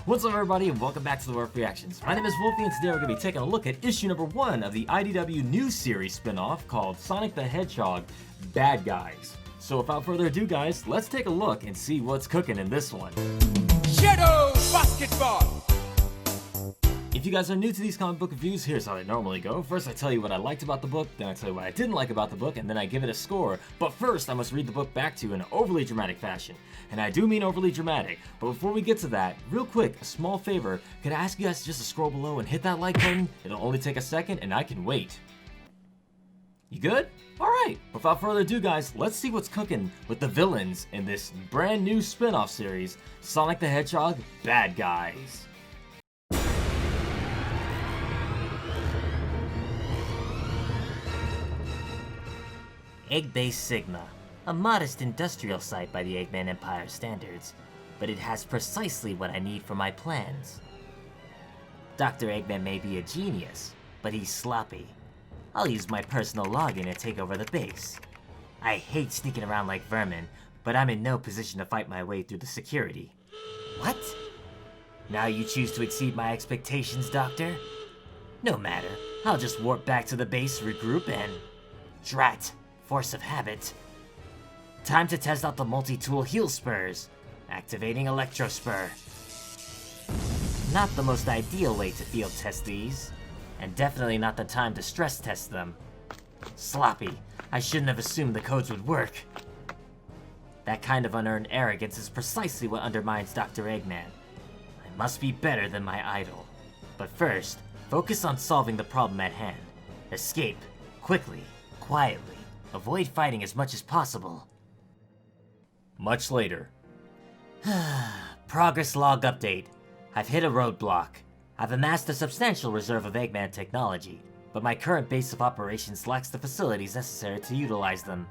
What's up, everybody, and welcome back to the Werewoof Reactions. My name is Wolfie, and today we're going to be taking a look at issue number 1 of the IDW news series spin-off called Sonic the Hedgehog Bad Guys. So without further ado, guys, let's take a look and see what's cooking in this one. Shadow Basketball! If you guys are new to these comic book reviews, here's how they normally go. First, I tell you what I liked about the book, then I tell you what I didn't like about the book, and then I give it a score. But first, I must read the book back to you in an overly dramatic fashion. And I do mean overly dramatic. But before we get to that, real quick, a small favor. Could I ask you guys just to scroll below and hit that like button? It'll only take a second, and I can wait. You good? Alright, without further ado, guys, let's see what's cooking with the villains in this brand new spin-off series, Sonic the Hedgehog Bad Guys. Egg Base Sigma, a modest industrial site by the Eggman Empire standards, but it has precisely what I need for my plans. Dr. Eggman may be a genius, but he's sloppy. I'll use my personal login to take over the base. I hate sneaking around like vermin, but I'm in no position to fight my way through the security. What? Now you choose to exceed my expectations, Doctor? No matter, I'll just warp back to the base, regroup, and... Drat! Force of habit. Time to test out the multi-tool heel spurs. Activating Electro Spur. Not the most ideal way to field test these, and definitely not the time to stress test them. Sloppy. I shouldn't have assumed the codes would work. That kind of unearned arrogance is precisely what undermines Dr. Eggman. I must be better than my idol. But first, focus on solving the problem at hand. Escape, quickly, quietly. Avoid fighting as much as possible. Much later. Progress log update. I've hit a roadblock. I've amassed a substantial reserve of Eggman technology, but my current base of operations lacks the facilities necessary to utilize them.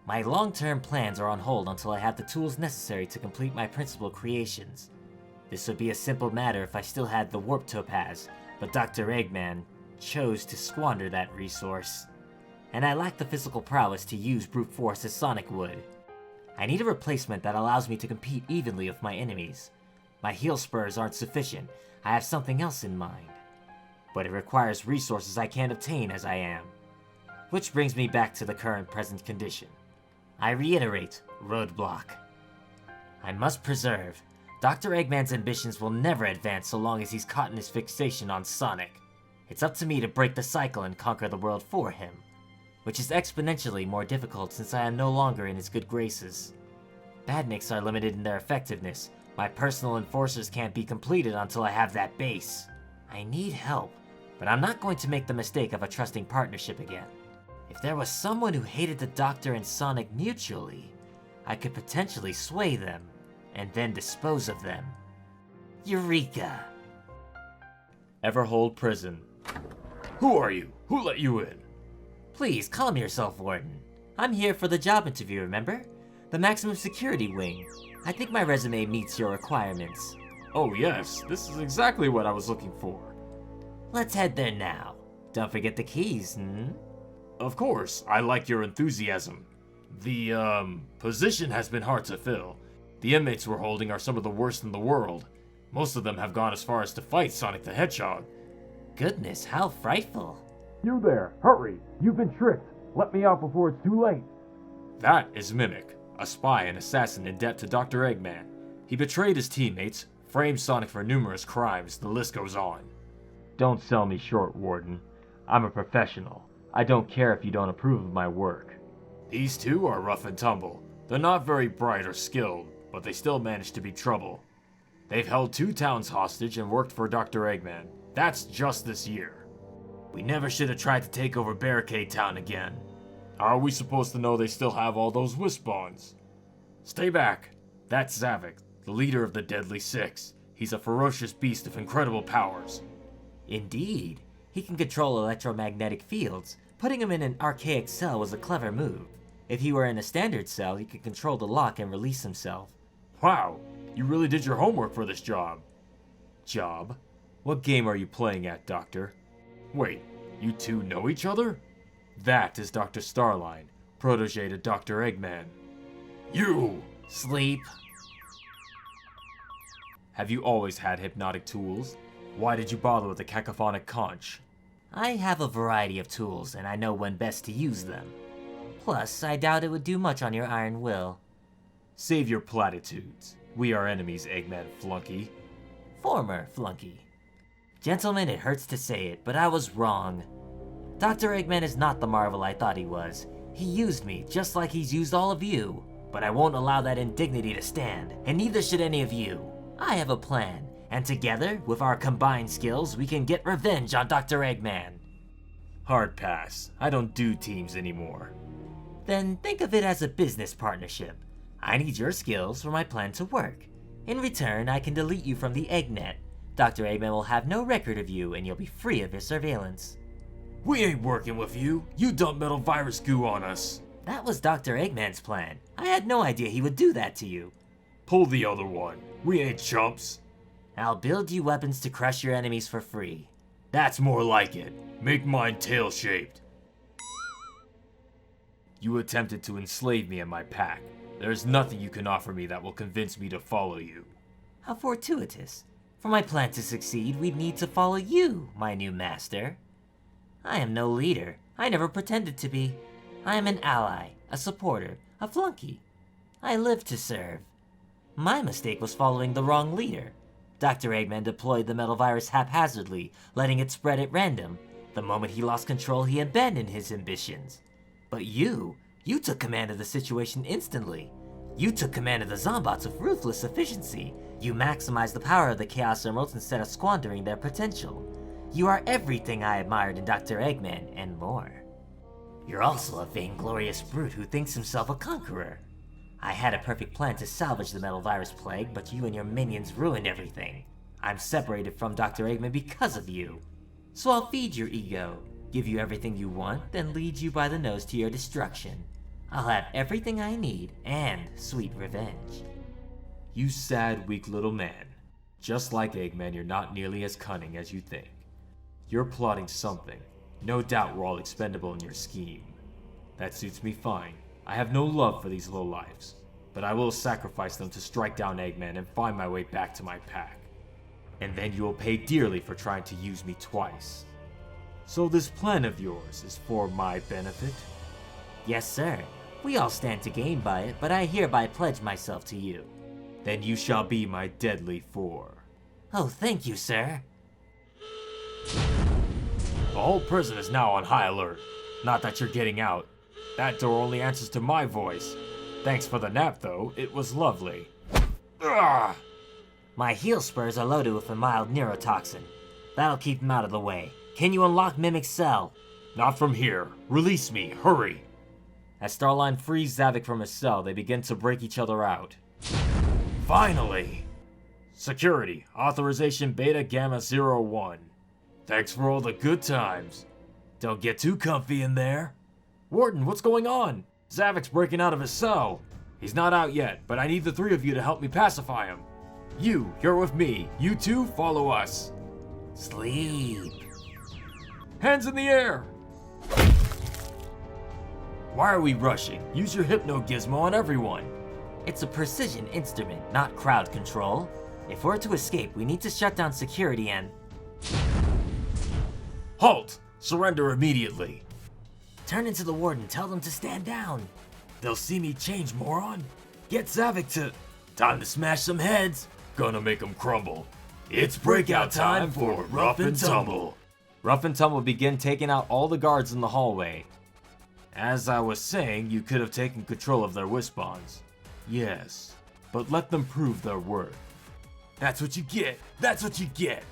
My long-term plans are on hold until I have the tools necessary to complete my principal creations. This would be a simple matter if I still had the Warp Topaz, but Dr. Eggman chose to squander that resource. And I lack the physical prowess to use brute force as Sonic would. I need a replacement that allows me to compete evenly with my enemies. My heel spurs aren't sufficient. I have something else in mind. But it requires resources I can't obtain as I am. Which brings me back to the current present condition. I reiterate, roadblock. I must preserve. Dr. Eggman's ambitions will never advance so long as he's caught in his fixation on Sonic. It's up to me to break the cycle and conquer the world for him. Which is exponentially more difficult since I am no longer in his good graces. Badniks are limited in their effectiveness. My personal enforcers can't be completed until I have that base. I need help, but I'm not going to make the mistake of a trusting partnership again. If there was someone who hated the Doctor and Sonic mutually, I could potentially sway them, and then dispose of them. Eureka! Everhold Prison. Who are you? Who let you in? Please, calm yourself, Warden. I'm here for the job interview, remember? The maximum security wing. I think my resume meets your requirements. Oh yes, this is exactly what I was looking for. Let's head there now. Don't forget the keys, Of course, I like your enthusiasm. The, position has been hard to fill. The inmates we're holding are some of the worst in the world. Most of them have gone as far as to fight Sonic the Hedgehog. Goodness, how frightful. You there, hurry! You've been tricked! Let me out before it's too late! That is Mimic, a spy and assassin in debt to Dr. Eggman. He betrayed his teammates, framed Sonic for numerous crimes, the list goes on. Don't sell me short, Warden. I'm a professional. I don't care if you don't approve of my work. These two are rough and tumble. They're not very bright or skilled, but they still manage to be trouble. They've held 2 towns hostage and worked for Dr. Eggman. That's just this year. We never should have tried to take over Barricade Town again. How are we supposed to know they still have all those wisp bonds? Stay back. That's Zavik, the leader of the Deadly Six. He's a ferocious beast of incredible powers. Indeed. He can control electromagnetic fields. Putting him in an archaic cell was a clever move. If he were in a standard cell, he could control the lock and release himself. Wow, you really did your homework for this job. Job? What game are you playing at, Doctor? Wait, you two know each other? That is Dr. Starline, protege to Dr. Eggman. You! Sleep. Have you always had hypnotic tools? Why did you bother with a cacophonic conch? I have a variety of tools, and I know when best to use them. Plus, I doubt it would do much on your iron will. Save your platitudes. We are enemies, Eggman flunky. Former flunky. Gentlemen, it hurts to say it, but I was wrong. Dr. Eggman is not the marvel I thought he was. He used me, just like he's used all of you. But I won't allow that indignity to stand, and neither should any of you. I have a plan, and together, with our combined skills, we can get revenge on Dr. Eggman. Hard pass. I don't do teams anymore. Then think of it as a business partnership. I need your skills for my plan to work. In return, I can delete you from the Eggnet. Dr. Eggman will have no record of you, and you'll be free of his surveillance. We ain't working with you. You dumped metal virus goo on us. That was Dr. Eggman's plan. I had no idea he would do that to you. Pull the other one. We ain't chumps. I'll build you weapons to crush your enemies for free. That's more like it. Make mine tail-shaped. You attempted to enslave me and my pack. There is nothing you can offer me that will convince me to follow you. How fortuitous. For my plan to succeed, we'd need to follow you, my new master. I am no leader. I never pretended to be. I am an ally, a supporter, a flunky. I live to serve. My mistake was following the wrong leader. Dr. Eggman deployed the metal virus haphazardly, letting it spread at random. The moment he lost control, he abandoned his ambitions. But you took command of the situation instantly. You took command of the Zombots with ruthless efficiency. You maximized the power of the Chaos Emeralds instead of squandering their potential. You are everything I admired in Dr. Eggman, and more. You're also a vainglorious brute who thinks himself a conqueror. I had a perfect plan to salvage the metal virus plague, but you and your minions ruined everything. I'm separated from Dr. Eggman because of you. So I'll feed your ego, give you everything you want, then lead you by the nose to your destruction. I'll have everything I need, and sweet revenge. You sad, weak little man. Just like Eggman, you're not nearly as cunning as you think. You're plotting something. No doubt we're all expendable in your scheme. That suits me fine. I have no love for these lowlifes, but I will sacrifice them to strike down Eggman and find my way back to my pack. And then you will pay dearly for trying to use me twice. So this plan of yours is for my benefit? Yes, sir. We all stand to gain by it, but I hereby pledge myself to you. Then you shall be my deadly foe. Oh, thank you, sir. The whole prison is now on high alert. Not that you're getting out. That door only answers to my voice. Thanks for the nap, though. It was lovely. Ugh! My heel spurs are loaded with a mild neurotoxin. That'll keep him out of the way. Can you unlock Mimic's cell? Not from here. Release me. Hurry. As Starline frees Zavik from his cell, they begin to break each other out. Finally! Security. Authorization Beta Gamma 01. Thanks for all the good times. Don't get too comfy in there. Warden, what's going on? Zavik's breaking out of his cell. He's not out yet, but I need the three of you to help me pacify him. You're with me. You two, follow us. Sleep. Hands in the air! Why are we rushing? Use your hypno gizmo on everyone. It's a precision instrument, not crowd control. If we're to escape, we need to shut down security and... Halt! Surrender immediately. Turn into the warden, tell them to stand down. They'll see me change, moron. Get Zavik to... Time to smash some heads. Gonna make them crumble. It's breakout time for Rough and Tumble. Rough and Tumble begin taking out all the guards in the hallway. As I was saying, you could have taken control of their Wispons. Yes, but let them prove their worth. That's what you get. That's what you get.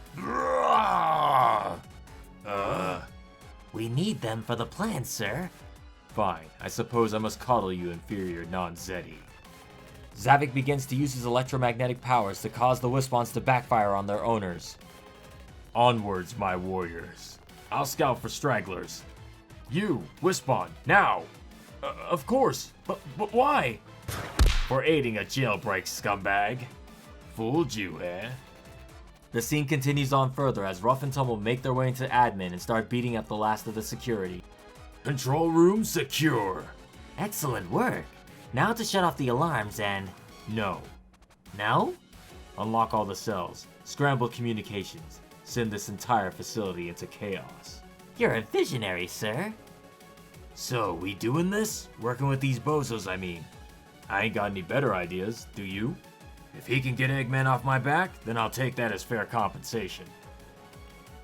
We need them for the plan, sir. Fine, I suppose I must coddle you, inferior non-Zeti. Zavik begins to use his electromagnetic powers to cause the Wispons to backfire on their owners. Onwards, my warriors. I'll scout for stragglers. You, Wispon, now! Of course, but why? For aiding a jailbreak, scumbag. Fooled you, eh? The scene continues on further as Rough and Tumble make their way into admin and start beating up the last of the security. Control room secure. Excellent work. Now to shut off the alarms and... No. No? unlock all the cells, scramble communications, send this entire facility into chaos. You're a visionary, sir. So, we doing this? Working with these bozos, I mean. I ain't got any better ideas, do you? If he can get Eggman off my back, then I'll take that as fair compensation.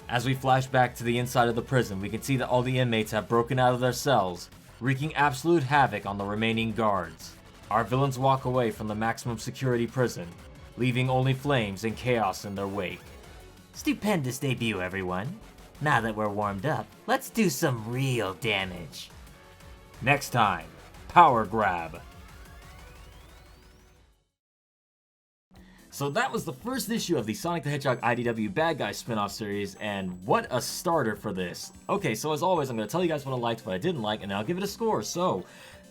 As we flash back to the inside of the prison, we can see that all the inmates have broken out of their cells, wreaking absolute havoc on the remaining guards. Our villains walk away from the maximum security prison, leaving only flames and chaos in their wake. Stupendous debut, everyone. Now that we're warmed up, let's do some real damage. Next time, Power Grab. So that was the first issue of the Sonic the Hedgehog IDW Bad Guy spin-off series, and what a starter for this. Okay, so as always, I'm going to tell you guys what I liked, what I didn't like, and then I'll give it a score. So,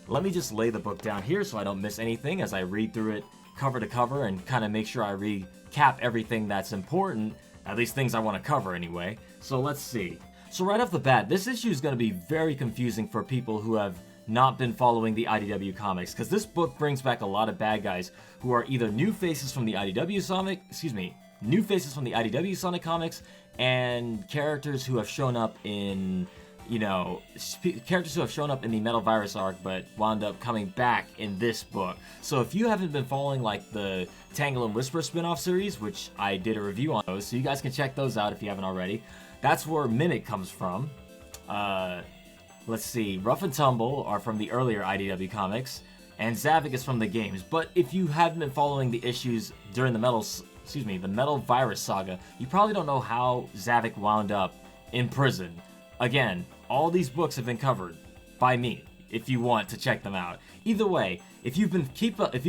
let me just lay the book down here so I don't miss anything as I read through it cover to cover and kind of make sure I recap everything that's important, at least things I want to cover anyway. So let's see. So right off the bat, this issue is going to be very confusing for people who have not been following the IDW comics, because this book brings back a lot of bad guys who are either new faces from the IDW Sonic comics, and characters who have shown up in, characters who have shown up in the Metal Virus arc but wound up coming back in this book. So if you haven't been following like the Tangle and Whisper spin-off series, which I did a review on those, so you guys can check those out if you haven't already. That's where Mimic comes from. Let's see, Rough and Tumble are from the earlier IDW comics, and Zavik is from the games. But if you haven't been following the issues during the Metal Virus saga, you probably don't know how Zavik wound up in prison. Again, all these books have been covered by me, if you want to check them out. Either way, if you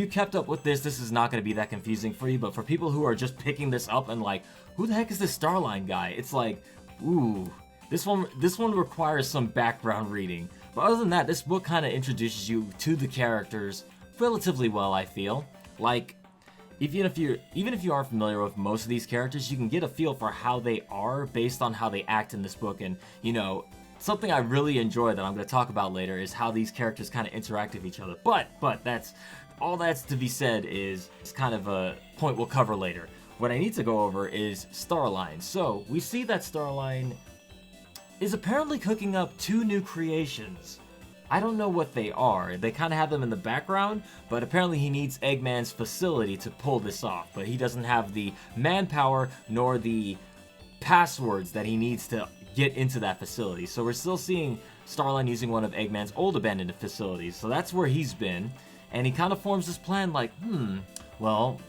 kept up with this is not going to be that confusing for you, but for people who are just picking this up and like, who the heck is this Starline guy? It's like, ooh. This one requires some background reading. But other than that, this book kind of introduces you to the characters relatively well, I feel. Like, even if you aren't familiar with most of these characters, you can get a feel for how they are based on how they act in this book. And, something I really enjoy that I'm going to talk about later is how these characters kind of interact with each other. But that's to be said is kind of a point we'll cover later. What I need to go over is Starline. So, we see that Starline is apparently cooking up 2 new creations. I don't know what they are. They kind of have them in the background, but apparently he needs Eggman's facility to pull this off. But he doesn't have the manpower nor the passwords that he needs to get into that facility. So we're still seeing Starline using one of Eggman's old abandoned facilities. So that's where he's been. And he kind of forms this plan like, well,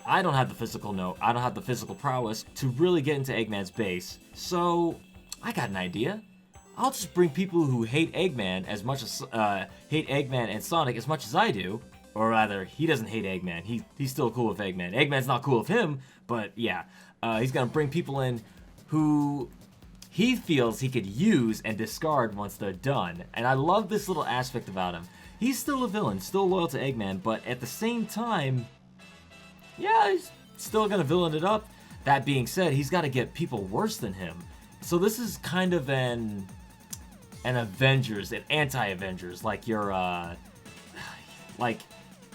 I don't have the physical prowess to really get into Eggman's base. So I got an idea. I'll just bring people who hate Eggman and Sonic as much as I do. Or rather, he doesn't hate Eggman. He's still cool with Eggman. Eggman's not cool with him, but yeah. He's gonna bring people in who he feels he could use and discard once they're done. And I love this little aspect about him. He's still a villain, still loyal to Eggman, but at the same time, yeah, he's still gonna villain it up. That being said, he's gotta get people worse than him. So this is kind of an Avengers, an anti-Avengers, like you're like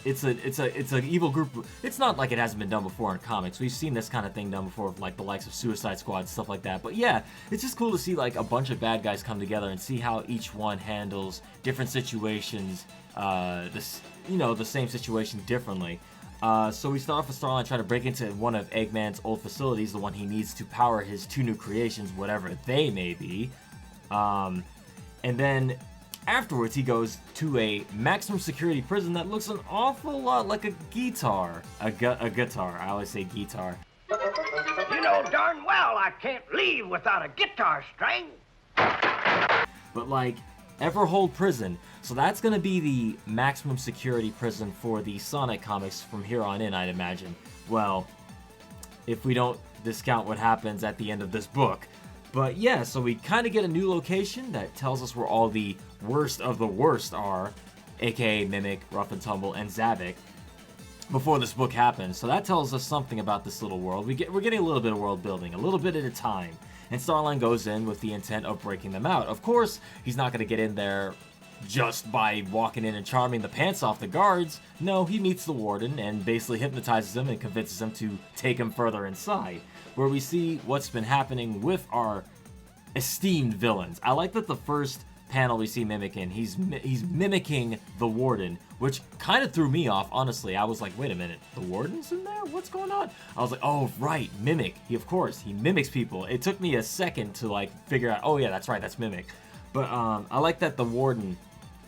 it's an evil group. It's not like it hasn't been done before in comics. We've seen this kind of thing done before with like the likes of Suicide Squad and stuff like that. But yeah, it's just cool to see like a bunch of bad guys come together and see how each one handles different situations, the same situation differently. So we start off with Starline trying to break into one of Eggman's old facilities, the one he needs to power his 2 new creations, whatever they may be. And then afterwards he goes to a maximum security prison that looks an awful lot like a guitar. A guitar. I always say guitar. You know darn well I can't leave without a guitar string. But like, Everhold Prison. So that's going to be the maximum security prison for the Sonic comics from here on in, I'd imagine. Well, if we don't discount what happens at the end of this book. But yeah, so we kind of get a new location that tells us where all the worst of the worst are, aka Mimic, Rough and Tumble, and Zavik, before this book happens. So that tells us something about this little world. We're getting a little bit of world building, a little bit at a time. And Starline goes in with the intent of breaking them out. Of course, he's not going to get in there just by walking in and charming the pants off the guards. No, he meets the warden and basically hypnotizes him and convinces him to take him further inside, where we see what's been happening with our esteemed villains. I like that the first panel we see Mimic in, he's mimicking the warden, which kind of threw me off, honestly. I was like, wait a minute, the warden's in there? What's going on? I was like, oh, right, Mimic. He mimics people. It took me a second to like figure out, oh yeah, that's right, that's Mimic. But I like that the warden,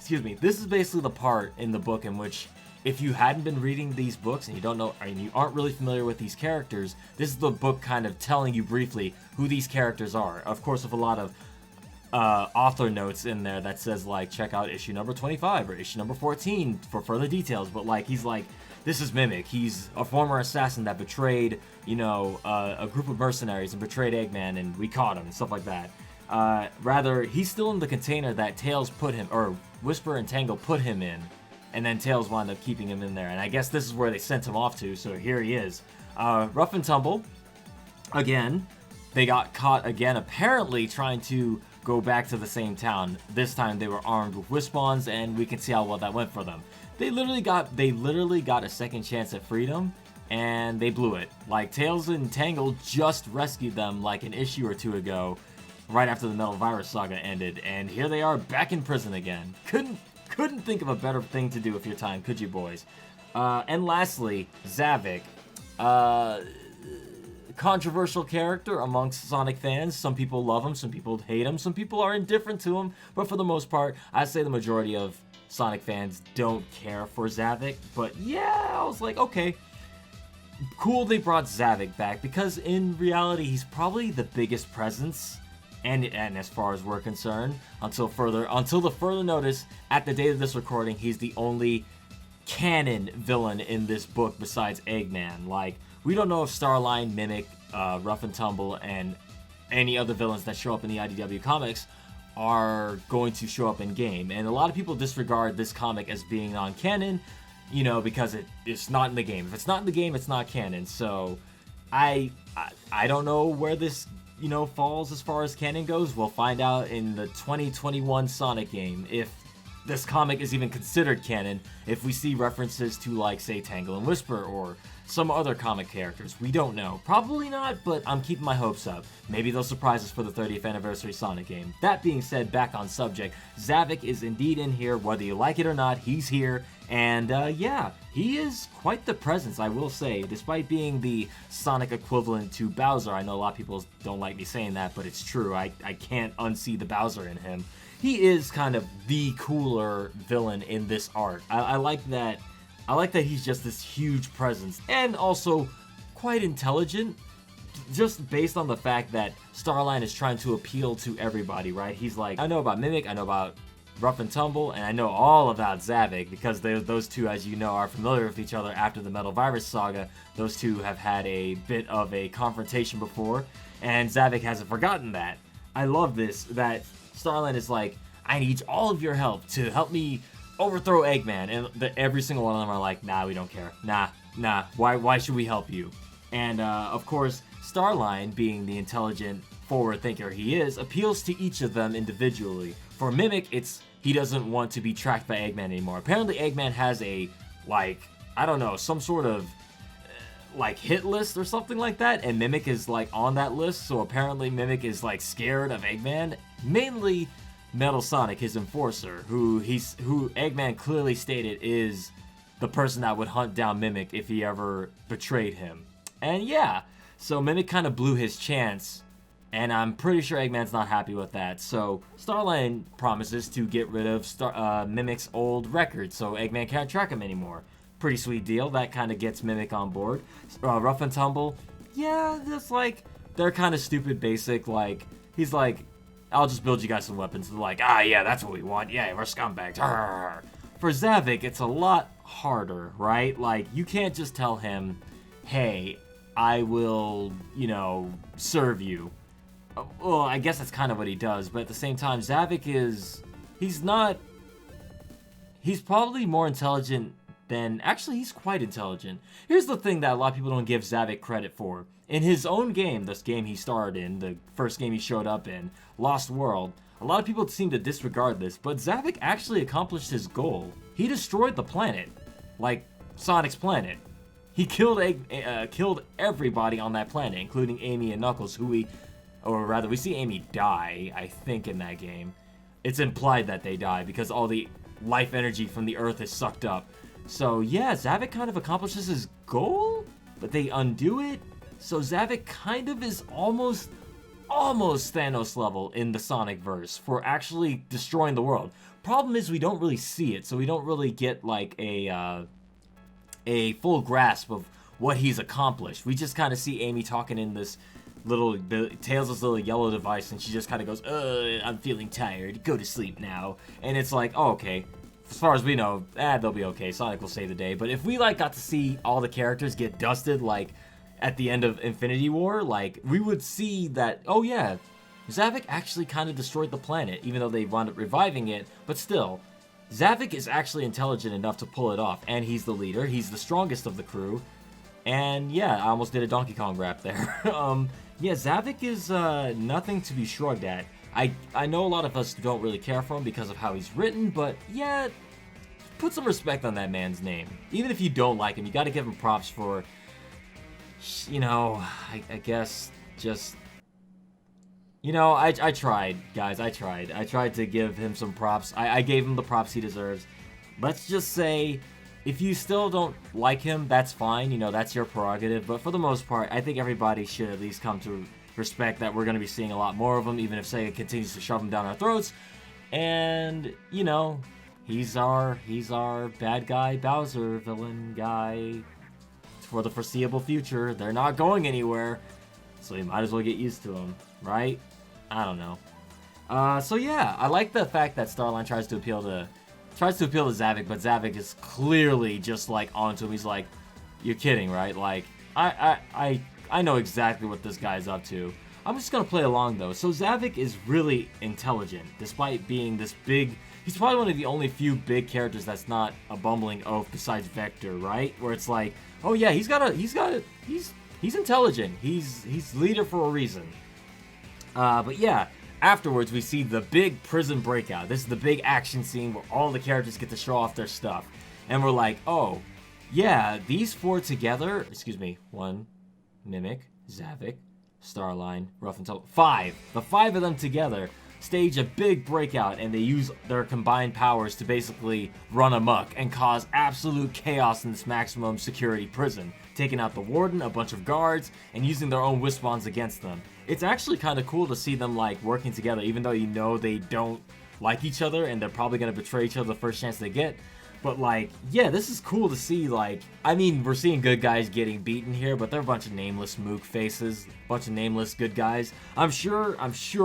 this is basically the part in the book in which if you hadn't been reading these books and you don't know, and you aren't really familiar with these characters, this is the book kind of telling you briefly who these characters are. Of course, with a lot of author notes in there that says like, check out issue number 25 or issue number 14 for further details. But like, he's like, this is Mimic. He's a former assassin that betrayed, a group of mercenaries and betrayed Eggman, and we caught him and stuff like that. Rather, he's still in the container that Tails put him, or Whisper and Tangle put him in, and then Tails wound up keeping him in there. And I guess this is where they sent him off to, so here he is. Rough and Tumble, again, they got caught again, apparently trying to go back to the same town. This time they were armed with Wispons, and we can see how well that went for them. They literally got a second chance at freedom, and they blew it. Like, Tails and Tangle just rescued them like an issue or two ago, right after the Metal Virus saga ended, and here they are back in prison again. Couldn't think of a better thing to do with your time, could you, boys? And lastly, Zavik. Controversial character amongst Sonic fans. Some people love him, some people hate him, some people are indifferent to him, but for the most part, I'd say the majority of Sonic fans don't care for Zavik. But yeah, I was like, okay, cool they brought Zavik back, because in reality, he's probably the biggest presence, and as far as we're concerned, until the further notice, at the date of this recording, he's the only canon villain in this book besides Eggman. Like, we don't know if Starline, Mimic, Rough and Tumble, and any other villains that show up in the IDW comics are going to show up in game. And a lot of people disregard this comic as being non-canon, because it's not in the game. If it's not in the game, it's not canon. So I don't know where this falls as far as canon goes. We'll find out in the 2021 Sonic game if this comic is even considered canon, if we see references to, like, say, Tangle and Whisper or some other comic characters. We don't know. Probably not, but I'm keeping my hopes up. Maybe they'll surprise us for the 30th anniversary Sonic game. That being said, back on subject, Zavik is indeed in here. Whether you like it or not, he's here. And yeah, he is quite the presence, I will say. Despite being the Sonic equivalent to Bowser, I know a lot of people don't like me saying that, but it's true. I can't unsee the Bowser in him. He is kind of the cooler villain in this arc. I like that. I like that he's just this huge presence, and also quite intelligent, just based on the fact that Starline is trying to appeal to everybody, right? He's like, I know about Mimic, I know about Rough and Tumble, and I know all about Zavik, because those two, as you know, are familiar with each other after the Metal Virus saga. Those two have had a bit of a confrontation before, and Zavik hasn't forgotten that. I love this, that Starline is like, I need all of your help to help me overthrow Eggman, and every single one of them are like, nah, we don't care. Nah, why should we help you? And of course, Starline, being the intelligent, forward thinker he is, appeals to each of them individually. For Mimic, it's he doesn't want to be tracked by Eggman anymore. Apparently Eggman has a, like, I don't know, some sort of like hit list or something like that, and Mimic is like on that list, so apparently Mimic is like scared of Eggman, mainly Metal Sonic, his enforcer, who Eggman clearly stated is the person that would hunt down Mimic if he ever betrayed him. And yeah, so Mimic kind of blew his chance, and I'm pretty sure Eggman's not happy with that. So Starline promises to get rid of Mimic's old record, so Eggman can't track him anymore. Pretty sweet deal. That kind of gets Mimic on board. Rough and Tumble, yeah, that's like, they're kind of stupid, basic. Like, he's like, I'll just build you guys some weapons. They're like, yeah, that's what we want. Yeah, we're scumbags. Arr. For Zavik, it's a lot harder, right? Like, you can't just tell him, hey, I will, serve you. Well, I guess that's kind of what he does, but at the same time, Zavik he's probably more intelligent than, actually, he's quite intelligent. Here's the thing that a lot of people don't give Zavik credit for. In his own game, this game he starred in, the first game he showed up in, Lost World, A lot of people seem to disregard this, but Zavik actually accomplished his goal. He destroyed the planet, like Sonic's planet. He killed everybody on that planet, including Amy and Knuckles, we see Amy die, I think, in that game. It's implied that they die because all the life energy from the Earth is sucked up. So yeah, Zavik kind of accomplishes his goal, but they undo it. So Zavik kind of is almost Thanos level in the Sonic verse for actually destroying the world. Problem is we don't really see it, so we don't really get like a full grasp of what he's accomplished. We just kind of see Amy talking in this Tails' little yellow device, and she just kind of goes, I'm feeling tired, go to sleep now. And it's like, oh, okay. As far as we know, they'll be okay. Sonic will save the day. But if we like got to see all the characters get dusted like at the end of Infinity War, like we would see that, oh yeah, Zavik actually kind of destroyed the planet, even though they wound up reviving it. But still, Zavik is actually intelligent enough to pull it off, and he's the leader. He's the strongest of the crew. And yeah, I almost did a Donkey Kong rap there. Yeah, Zavik is nothing to be shrugged at. I know a lot of us don't really care for him because of how he's written, but yeah, put some respect on that man's name. Even if you don't like him, you gotta give him props for, you know, I guess just, you know, I tried, guys, I tried to give him some props. I gave him the props he deserves. Let's just say, if you still don't like him, that's fine, you know, that's your prerogative, but for the most part, I think everybody should at least come to respect that we're going to be seeing a lot more of him, even if Sega continues to shove him down our throats. And, you know, he's our bad guy Bowser villain guy for the foreseeable future. They're not going anywhere, so you might as well get used to him, right? I don't know. So yeah, I like the fact that Starline tries to appeal to Zavik, but Zavik is clearly just like onto him. He's like, "You're kidding, right? Like, I know exactly what this guy's up to. I'm just gonna play along though." So Zavik is really intelligent, despite being this big. He's probably one of the only few big characters that's not a bumbling oaf besides Vector, right? Where it's like, oh yeah, he's intelligent. He's leader for a reason. But yeah. Afterwards, we see the big prison breakout. This is the big action scene where all the characters get to show off their stuff. And we're like, oh, yeah, these four together, one, Mimic, Zavik, Starline, Rough and Tumble, five. The five of them together stage a big breakout, and they use their combined powers to basically run amok and cause absolute chaos in this maximum security prison, taking out the warden, a bunch of guards, and using their own Wispawns against them. It's actually kind of cool to see them like working together, even though you know they don't like each other and they're probably going to betray each other the first chance they get. But like, yeah, this is cool to see. Like, I mean, we're seeing good guys getting beaten here, but they're a bunch of nameless mook faces, a bunch of nameless good guys. I'm sure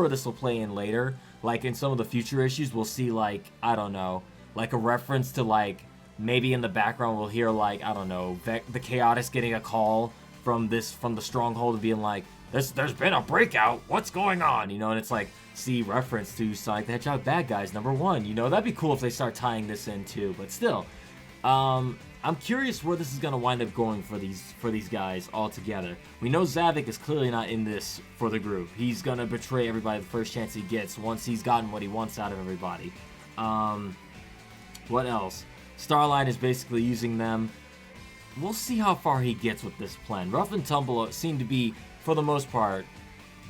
this will play in later. Like in some of the future issues, we'll see like, I don't know, like a reference to like, maybe in the background we'll hear like, I don't know, the Chaotix getting a call from the Stronghold and being like, there's been a breakout, what's going on? You know, and it's like, see reference to Sonic the Hedgehog Bad Guys #1. You know, that'd be cool if they start tying this in too, but still. I'm curious where this is going to wind up going for these guys all together. We know Zavik is clearly not in this for the group. He's going to betray everybody the first chance he gets once he's gotten what he wants out of everybody. What else? Starline is basically using them. We'll see how far he gets with this plan. Rough and Tumble seem to be, for the most part,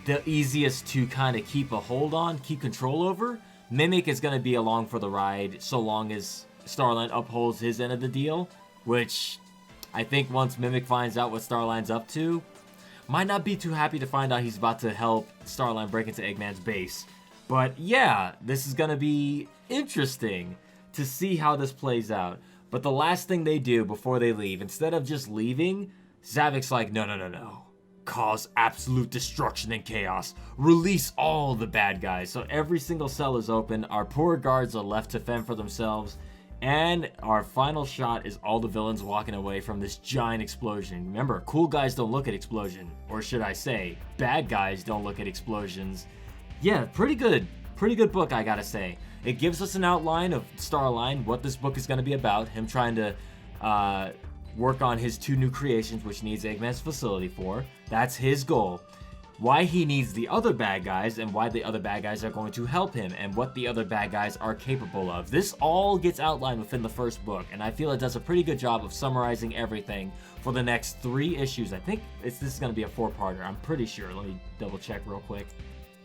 the easiest to kind of keep a hold on, keep control over. Mimic is going to be along for the ride so long as Starline upholds his end of the deal, which I think once Mimic finds out what Starline's up to, might not be too happy to find out he's about to help Starline break into Eggman's base. But yeah, this is going to be interesting to see how this plays out. But the last thing they do before they leave, instead of just leaving, Zavik's like, no. Cause absolute destruction and chaos. Release all the bad guys. So every single cell is open. Our poor guards are left to fend for themselves. And our final shot is all the villains walking away from this giant explosion. Remember, cool guys don't look at explosion. Or should I say, bad guys don't look at explosions. Yeah, pretty good book, I gotta say. It gives us an outline of Starline, what this book is going to be about. Him trying to work on his 2 new creations, which he needs Eggman's facility for. That's his goal. why he needs the other bad guys, and why the other bad guys are going to help him, and what the other bad guys are capable of. This all gets outlined within the first book, and I feel it does a pretty good job of summarizing everything for the next 3 issues. I think this is going to be a 4-parter. I'm pretty sure. Let me double check real quick.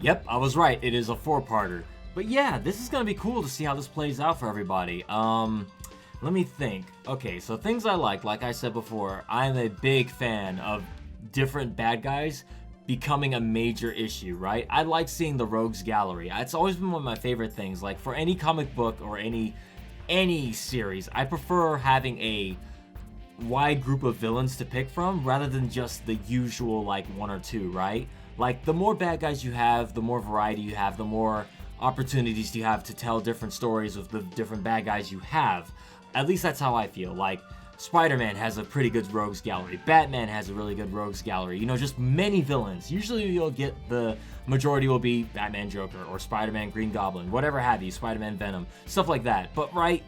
Yep, I was right. It is a 4-parter. But yeah, this is going to be cool to see how this plays out for everybody. Let me think. Okay, so things I like I said before, I'm a big fan of different bad guys becoming a major issue, right? I like seeing the Rogues Gallery. It's always been one of my favorite things. Like, for any comic book or any series, I prefer having a wide group of villains to pick from rather than just the usual, like, 1 or 2, right? Like, the more bad guys you have, the more variety you have, the more opportunities you have to tell different stories with the different bad guys you have. At least that's how I feel. Like, Spider-Man has a pretty good Rogues Gallery. Batman has a really good Rogues Gallery. You know, just many villains. Usually you'll get the majority will be Batman, Joker, or Spider-Man, Green Goblin, whatever have you, Spider-Man, Venom, stuff like that. But, right,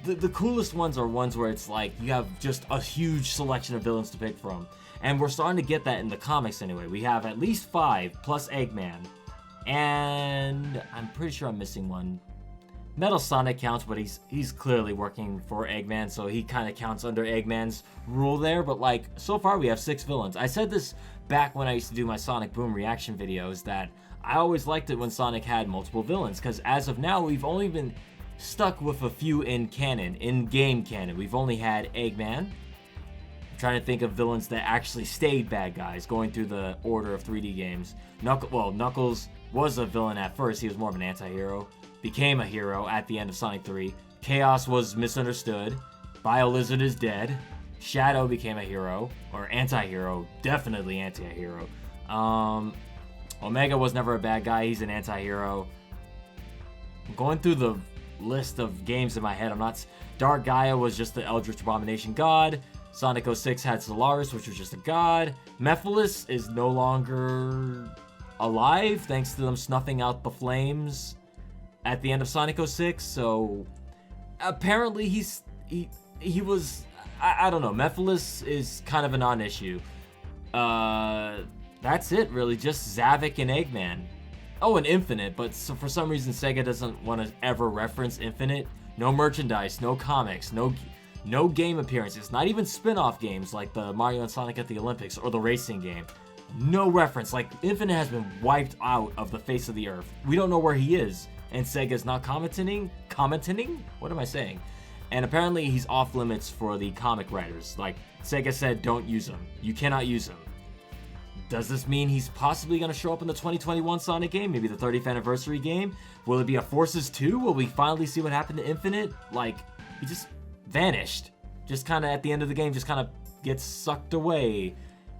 the coolest ones are ones where it's like you have just a huge selection of villains to pick from. And we're starting to get that in the comics anyway. We have at least 5, plus Eggman. And I'm pretty sure I'm missing one. Metal Sonic counts, but he's clearly working for Eggman, so he kind of counts under Eggman's rule there. But, like, so far we have 6 villains. I said this back when I used to do my Sonic Boom reaction videos, that I always liked it when Sonic had multiple villains, because as of now, we've only been stuck with a few in canon, in-game canon. We've only had Eggman. I'm trying to think of villains that actually stayed bad guys, going through the order of 3D games. Knuckles was a villain at first. He was more of an anti-hero. Became a hero at the end of Sonic 3. Chaos was misunderstood. BioLizard is dead. Shadow became a hero, or anti-hero, definitely anti-hero. Omega was never a bad guy, he's an anti-hero. I'm going through the list of games in my head, Dark Gaia was just the Eldritch Abomination god. Sonic 06 had Solaris, which was just a god. Mephiles is no longer alive, thanks to them snuffing out the flames at the end of Sonic 06, so apparently he was, I don't know, Mephiles is kind of a non-issue. That's it really, just Zavik and Eggman. Oh, and Infinite, but so for some reason Sega doesn't want to ever reference Infinite. No merchandise, no comics, no game appearances, not even spin-off games like the Mario and Sonic at the Olympics or the racing game. No reference, like Infinite has been wiped out of the face of the earth. We don't know where he is. And Sega's not commenting? What am I saying? And apparently he's off limits for the comic writers. Like, Sega said, don't use him. You cannot use him. Does this mean he's possibly going to show up in the 2021 Sonic game? Maybe the 30th anniversary game? Will it be a Forces 2? Will we finally see what happened to Infinite? Like, he just vanished. Just kind of at the end of the game, just kind of gets sucked away.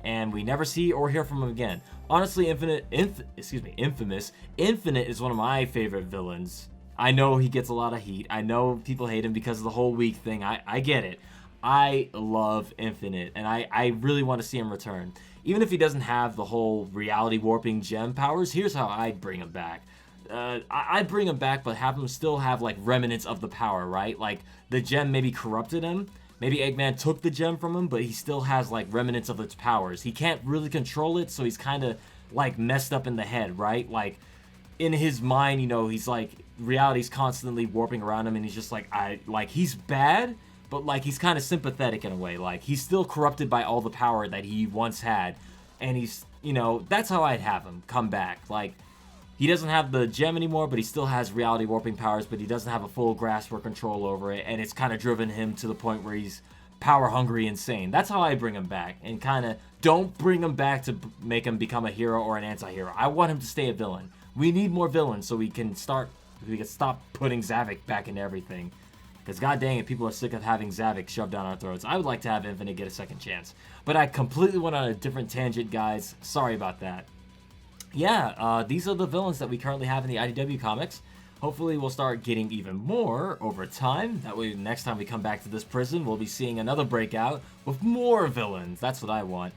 And we never see or hear from him again. Honestly, Infamous. Infinite is one of my favorite villains. I know he gets a lot of heat. I know people hate him because of the whole weak thing. I get it. I love Infinite, and I really want to see him return. Even if he doesn't have the whole reality warping gem powers, here's how I'd bring him back. I'd bring him back, but have him still have, like, remnants of the power, right? Like, the gem maybe corrupted him. Maybe Eggman took the gem from him, but he still has, like, remnants of its powers. He can't really control it, so he's kind of, like, messed up in the head, right? Like, in his mind, you know, he's, like, reality's constantly warping around him, and he's just, like, he's bad, but, like, he's kind of sympathetic in a way. Like, he's still corrupted by all the power that he once had, and he's, you know, that's how I'd have him come back. Like, he doesn't have the gem anymore, but he still has reality warping powers, but he doesn't have a full grasp or control over it, and it's kind of driven him to the point where he's power hungry, insane. That's how I bring him back, and kind of don't bring him back to make him become a hero or an anti-hero. I want him to stay a villain. We need more villains so we can stop putting Zavik back into everything. Because god dang it, people are sick of having Zavik shoved down our throats. I would like to have Infinite get a second chance. But I completely went on a different tangent, guys. Sorry about that. Yeah, these are the villains that we currently have in the IDW comics. Hopefully we'll start getting even more over time. That way next time we come back to this prison, we'll be seeing another breakout with more villains. That's what I want.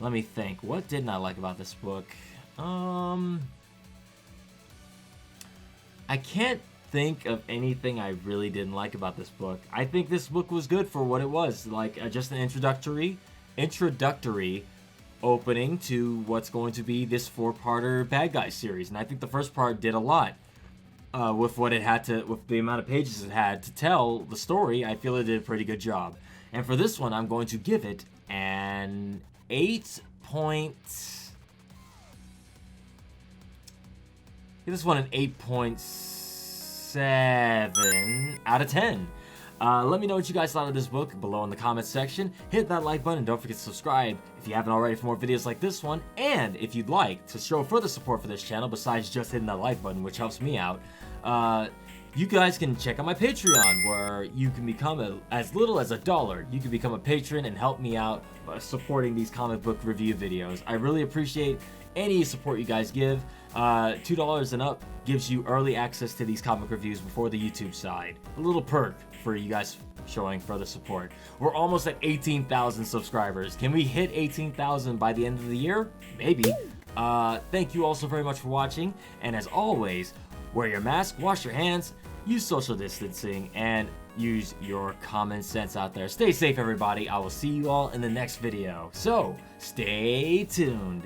Let me think. What didn't I like about this book? I can't think of anything I really didn't like about this book. I think this book was good for what it was. Like, just an introductory opening to what's going to be this 4-parter Bad Guys series. And I think the first part did a lot. With what it had to, with the amount of pages it had to tell the story, I feel it did a pretty good job. And for this one, I'm going to give it an 8 point. Give this one an 8.7 out of 10. Let me know what you guys thought of this book below in the comments section. Hit that like button and don't forget to subscribe if you haven't already for more videos like this one. And if you'd like to show further support for this channel besides just hitting that like button, which helps me out, you guys can check out my Patreon, where you can become as little as $1. You can become a patron and help me out by supporting these comic book review videos. I really appreciate any support you guys give. $2 and up gives you early access to these comic reviews before the YouTube side. A little perk for you guys showing further support. We're almost at 18,000 subscribers. Can we hit 18,000 by the end of the year? Maybe. Thank you all so very much for watching, and as always, wear your mask, wash your hands, use social distancing, and use your common sense out there. Stay safe, everybody. I will see you all in the next video. So, stay tuned.